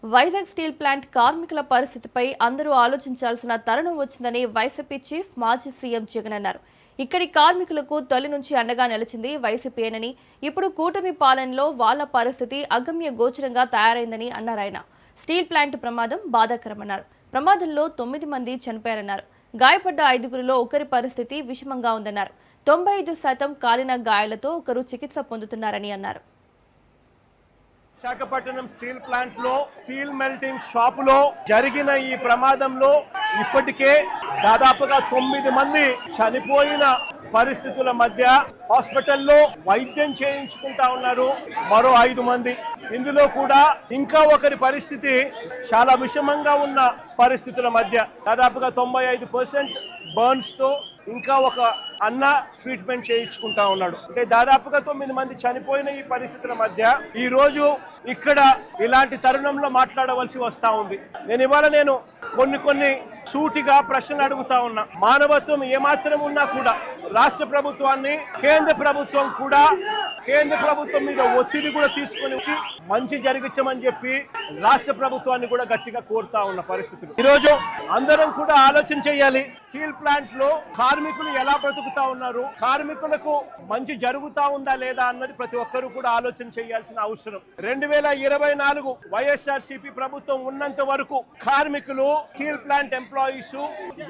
Vizag steel plant కార్మికుల పరిస్థితిపై అందరూ ఆలోచించాల్సిన తరుణం వచ్చిందని వైసీపీ చీఫ్ మాజీ సీఎం జగన్ అన్నారు. ఇక్కడి కార్మికులకు తొలి నుంచి అండగా నిలిచింది వైసీపీయేనని, ఇప్పుడు కూటమి పాలనలో వాళ్ల పరిస్థితి అగమ్య గోచరంగా తయారైందని అన్నారు ఆయన. స్టీల్ ప్లాంట్ ప్రమాదం బాధాకరమన్నారు. ప్రమాదంలో 9 మంది చనిపోయారన్నారు. గాయపడ్డ 5గురిలో ఒకరి పరిస్థితి విషమంగా ఉందన్నారు. 95% కాలిన గాయాలతో ఒకరు చికిత్స పొందుతున్నారని అన్నారు. విశాఖపట్నం స్టీల్ ప్లాంట్ లో స్టీల్ మెల్టింగ్ షాప్ లో జరిగిన ఈ ప్రమాదంలో ఇప్పటికే దాదాపుగా 9 మంది చనిపోయిన పరిస్థితుల మధ్య హాస్పిటల్లో వైద్యం చేయించుకుంటా ఉన్నారు మరో 5 మంది. ఇందులో కూడా ఇంకా ఒకరి పరిస్థితి చాలా విషమంగా ఉన్న పరిస్థితుల మధ్య దాదాపుగా 95% బర్న్స్ తో ఇంకా ఒక అన్న ట్రీట్మెంట్ చేయించుకుంటా ఉన్నాడు. అంటే దాదాపుగా 9 మంది చనిపోయిన ఈ పరిస్థితుల మధ్య ఈ రోజు ఇక్కడ ఇలాంటి తరుణంలో మాట్లాడవలసి వస్తా ఉంది. నేను కొన్ని సూటిగా ప్రశ్నలు అడుగుతా ఉన్నా. మానవత్వం ఏమాత్రం ఉన్నా కూడా రాష్ట్ర ప్రభుత్వాన్ని కేంద్ర ప్రభుత్వం మీద ఒత్తిడి కూడా తీసుకొని వచ్చి మంచి జరిగించమని చెప్పి రాష్ట్ర ప్రభుత్వాన్ని కూడా గట్టిగా కోరుతా ఉన్న పరిస్థితులు. ఈరోజు అందరం కూడా ఆలోచన చేయాలి. స్టీల్ ప్లాంట్ లో కార్మికులు ఎలా బ్రతుకుతా ఉన్నారు, కార్మికులకు మంచి జరుగుతా ఉందా లేదా అన్నది ప్రతి ఒక్కరూ కూడా ఆలోచన చేయాల్సిన అవసరం. 2024 వైఎస్ఆర్సీపీ ప్రభుత్వం ఉన్నంత వరకు కార్మికులు, స్టీల్ ప్లాంట్ ఎంప్లాయీస్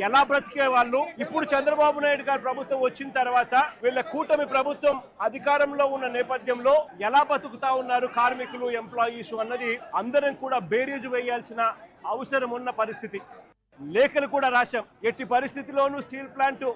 ఎలా బ్రతికే వాళ్ళు, ఇప్పుడు చంద్రబాబు నాయుడు గారి ప్రభుత్వం వచ్చిన తర్వాత వీళ్ళ కూటమి ప్రభుత్వం అధికారంలో ఉన్న నేపథ్యంలో ఎలా బతుకుతా ఉన్నారు కార్మికులు, ఎంప్లాయీస్ అన్నది అందరం కూడా బేరీజు వేయాల్సిన అవసరం ఉన్న పరిస్థితి. లేఖలు కూడా రాశాం. ఎట్టి పరిస్థితిలోనూ స్టీల్ ప్లాంట్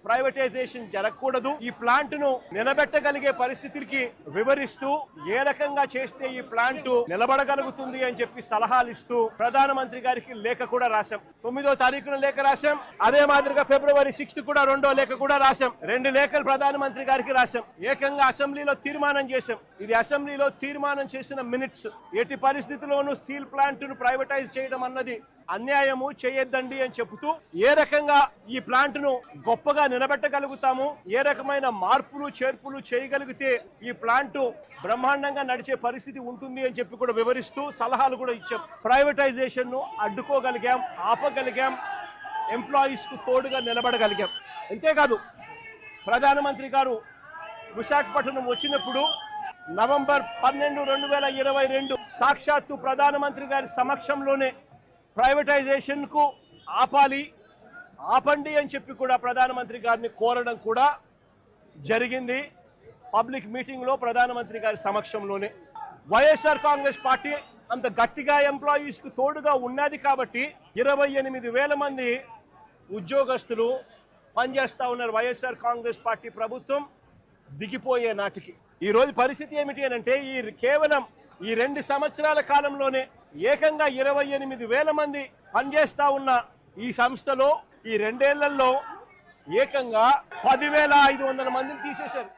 ప్రైవేటైజేషన్ జరగకూడదు, ఈ ప్లాంట్ ను నిలబెట్టగలిగే పరిస్థితికి వివరిస్తూ ఏ రకంగా చేస్తే ఈ ప్లాంట్ నిలబడగలుగుతుంది అని చెప్పి సలహాలు ఇస్తూ ప్రధానమంత్రి గారికి లేఖ కూడా రాశాం. 9వ తారీఖున లేఖ రాశాం. అదే మాదిరిగా February 6 కూడా 2వ లేఖ కూడా రాశాం. 2 లేఖలు ప్రధానమంత్రి గారికి రాశాం. ఏకంగా అసెంబ్లీలో తీర్మానం చేశాం. ఇది అసెంబ్లీలో తీర్మానం చేసిన మినిట్స్. ఎట్టి పరిస్థితుల్లోనూ స్టీల్ ప్లాంట్ ను ప్రైవేటైజ్ చేయడం అన్నది అన్యాయము, చేయొద్దండి అని చెబుతూ ఏ రకంగా ఈ ప్లాంట్ ను గొప్పగా నిలబెట్టగలుగుతాము, ఏ రకమైన మార్పులు చేర్పులు చేయగలిగితే ఈ ప్లాంట్ బ్రహ్మాండంగా నడిచే పరిస్థితి ఉంటుంది అని చెప్పి కూడా వివరిస్తూ సలహాలు కూడా ఇచ్చాం. ప్రైవేటైజేషన్ ను అడ్డుకోగలిగాం, ఆపగలిగాం, ఎంప్లాయీస్ కు తోడుగా నిలబడగలిగాం. అంతేకాదు ప్రధానమంత్రి గారు విశాఖపట్నం వచ్చినప్పుడు నవంబర్ 12, 2022 సాక్షాత్తు ప్రధానమంత్రి గారి సమక్షంలోనే ప్రైవేటైజేషన్ కు ఆపండి అని చెప్పి కూడా ప్రధానమంత్రి గారిని కోరడం కూడా జరిగింది. పబ్లిక్ మీటింగ్ లో ప్రధానమంత్రి గారి సమక్షంలోనే వైఎస్ఆర్ కాంగ్రెస్ పార్టీ అంత గట్టిగా ఎంప్లాయీస్ కు తోడుగా ఉన్నది కాబట్టి 28,000 మంది ఉద్యోగస్తులు పనిచేస్తా ఉన్నారు వైఎస్ఆర్ కాంగ్రెస్ పార్టీ ప్రభుత్వం దిగిపోయే నాటికి. ఈ రోజు పరిస్థితి ఏమిటి అంటే కేవలం ఈ 2 సంవత్సరాల కాలంలోనే ఏకంగా 28,000 మంది పనిచేస్తా ఉన్న ఈ సంస్థలో ఈ 2 ఏళ్లలో ఏకంగా 10,500 మందిని తీసేశారు.